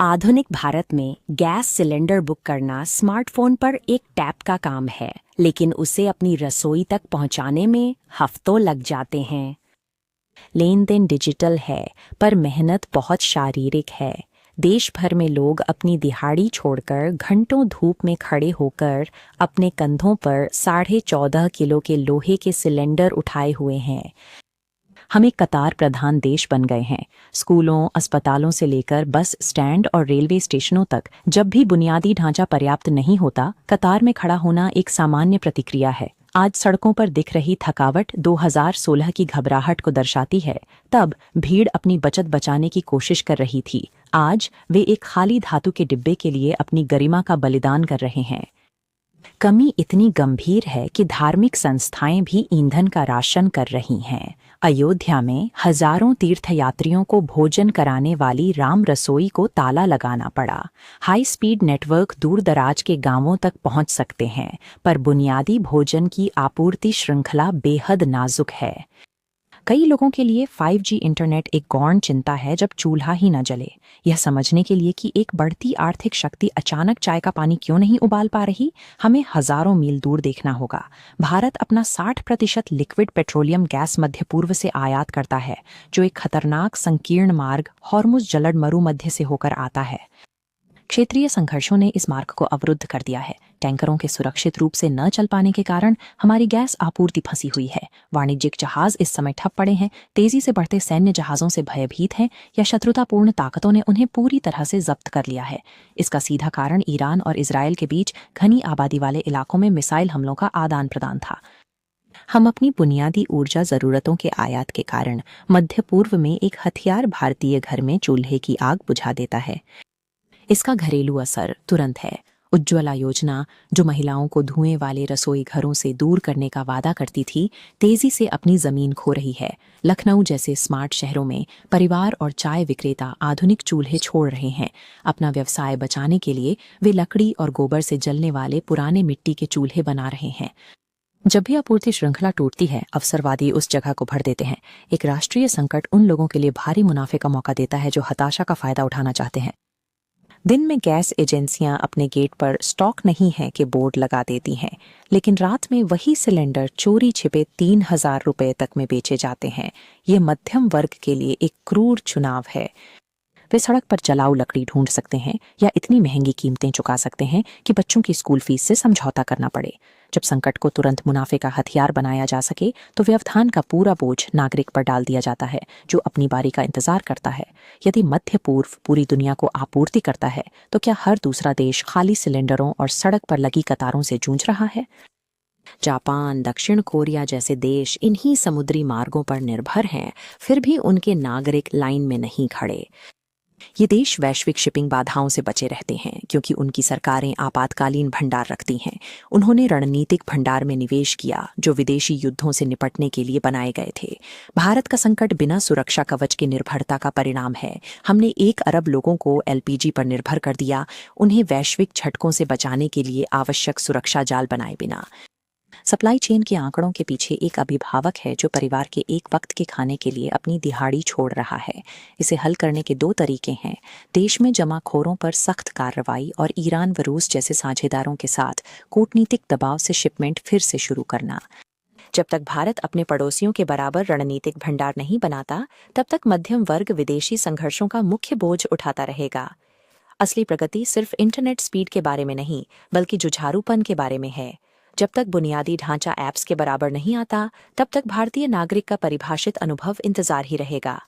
आधुनिक भारत में gas cylinder book करना स्मार्टफोन पर एक टैप का काम है, लेकिन उसे अपनी रसोई तक पहुंचाने में हफ्तों लग जाते हैं। लेन देन डिजिटल है, पर मेहनत बहुत शारीरिक है। देश भर में लोग अपनी दिहाड़ी छोड़कर घंटों धूप में खड़े होकर अपने कंधों पर 14.5 किलो के लोहे के सिलेंडर उठाए हुए हैं। हम एक कतार प्रधान देश बन गए हैं। स्कूलों, अस्पतालों से लेकर बस स्टैंड और रेलवे स्टेशनों तक जब भी बुनियादी ढांचा पर्याप्त नहीं होता, कतार में खड़ा होना एक सामान्य प्रतिक्रिया है। आज सड़कों पर दिख रही थकावट 2016 की घबराहट को दर्शाती है। तब भीड़ अपनी बचत बचाने की कोशिश कर रही थी। आज वे एक खाली धातु के डिब्बे के लिए अपनी गरिमा का बलिदान कर रहे हैं। कमी इतनी गंभीर है कि धार्मिक संस्थाएं भी ईंधन का राशन कर रही हैं। अयोध्या में हजारों तीर्थयात्रियों को भोजन कराने वाली राम रसोई को ताला लगाना पड़ा। हाई स्पीड नेटवर्क दूर दराज के गांवों तक पहुंच सकते हैं, पर बुनियादी भोजन की आपूर्ति श्रृंखला बेहद नाजुक है। कई लोगों के लिए 5G इंटरनेट एक गौण चिंता है जब चूल्हा ही न जले। यह समझने के लिए कि एक बढ़ती आर्थिक शक्ति अचानक चाय का पानी क्यों नहीं उबाल पा रही, हमें हजारों मील दूर देखना होगा। भारत अपना 60% लिक्विड पेट्रोलियम गैस मध्य पूर्व से आयात करता है, जो एक खतरनाक संकीर्ण मार्ग हॉर्मुज जलड मरुमध्य से होकर आता है। क्षेत्रीय संघर्षों ने इस मार्ग को अवरुद्ध कर दिया है। टैंकरों के सुरक्षित रूप से न चल पाने के कारण हमारी गैस आपूर्ति फंसी हुई है। वाणिज्यिक जहाज इस समय ठप पड़े हैं, तेजी से बढ़ते सैन्य जहाजों से भयभीत हैं, या शत्रुतापूर्ण ताकतों ने उन्हें पूरी तरह से जब्त कर लिया है। इसका सीधा कारण ईरान और इजरायल के बीच घनी आबादी वाले इलाकों में मिसाइल हमलों का आदान प्रदान था। हम अपनी बुनियादी ऊर्जा जरूरतों के आयात के कारण मध्य पूर्व में एक हथियार भारतीय घर में चूल्हे की आग बुझा देता है। इसका घरेलू असर तुरंत है। उज्ज्वला योजना, जो महिलाओं को धुएं वाले रसोई घरों से दूर करने का वादा करती थी, तेजी से अपनी जमीन खो रही है। लखनऊ जैसे स्मार्ट शहरों में परिवार और चाय विक्रेता आधुनिक चूल्हे छोड़ रहे हैं। अपना व्यवसाय बचाने के लिए वे लकड़ी और गोबर से जलने वाले पुराने मिट्टी के चूल्हे बना रहे हैं। जब भी आपूर्ति श्रृंखला टूटती है, अवसरवादी उस जगह को भर देते हैं। एक राष्ट्रीय संकट उन लोगों के लिए भारी मुनाफे का मौका देता है जो हताशा का फायदा उठाना चाहते हैं। दिन में गैस एजेंसियां अपने गेट पर स्टॉक नहीं है कि बोर्ड लगा देती हैं, लेकिन रात में वही सिलेंडर चोरी छिपे 3000 रुपए तक में बेचे जाते हैं। ये मध्यम वर्ग के लिए एक क्रूर चुनाव है। वे सड़क पर जलाऊ लकड़ी ढूंढ सकते हैं या इतनी महंगी कीमतें चुका सकते हैं कि बच्चों की स्कूल फीस से समझौता करना पड़े। जब संकट को तुरंत मुनाफे का हथियार बनाया जा सके, तो व्यवधान का पूरा बोझ नागरिक पर डाल दिया जाता है, जो अपनी बारी का इंतजार करता है। यदि मध्य पूर्व पूरी दुनिया को आपूर्ति करता है, तो क्या हर दूसरा देश खाली सिलेंडरों और सड़क पर लगी कतारों से जूझ रहा है? जापान, दक्षिण कोरिया जैसे देश इन्हीं समुद्री मार्गों पर निर्भर हैं, फिर भी उनके नागरिक लाइन में नहीं खड़े। ये देश वैश्विक शिपिंग बाधाओं से बचे रहते हैं, क्योंकि उनकी सरकारें आपातकालीन भंडार रखती हैं। उन्होंने रणनीतिक भंडार में निवेश किया, जो विदेशी युद्धों से निपटने के लिए बनाए गए थे। भारत का संकट बिना सुरक्षा कवच की निर्भरता का परिणाम है। हमने 1 अरब लोगों को LPG पर निर्भर कर दिया, उन्हें वैश्विक झटकों से बचाने के लिए आवश्यक सुरक्षा जाल बनाए बिना। सप्लाई चेन के आंकड़ों के पीछे एक अभिभावक है जो परिवार के एक वक्त के खाने के लिए अपनी दिहाड़ी छोड़ रहा है। इसे हल करने के 2 तरीके हैं: देश में जमाखोरों पर सख्त कार्रवाई और ईरान व रूस जैसे साझेदारों के साथ कूटनीतिक दबाव से शिपमेंट फिर से शुरू करना। जब तक भारत अपने पड़ोसियों के बराबर रणनीतिक भंडार नहीं बनाता, तब तक मध्यम वर्ग विदेशी संघर्षों का मुख्य बोझ उठाता रहेगा। असली प्रगति सिर्फ इंटरनेट स्पीड के बारे में नहीं, बल्कि जुझारूपन के बारे में है। जब तक बुनियादी ढांचा ऐप्स के बराबर नहीं आता, तब तक भारतीय नागरिक का परिभाषित अनुभव इंतजार ही रहेगा।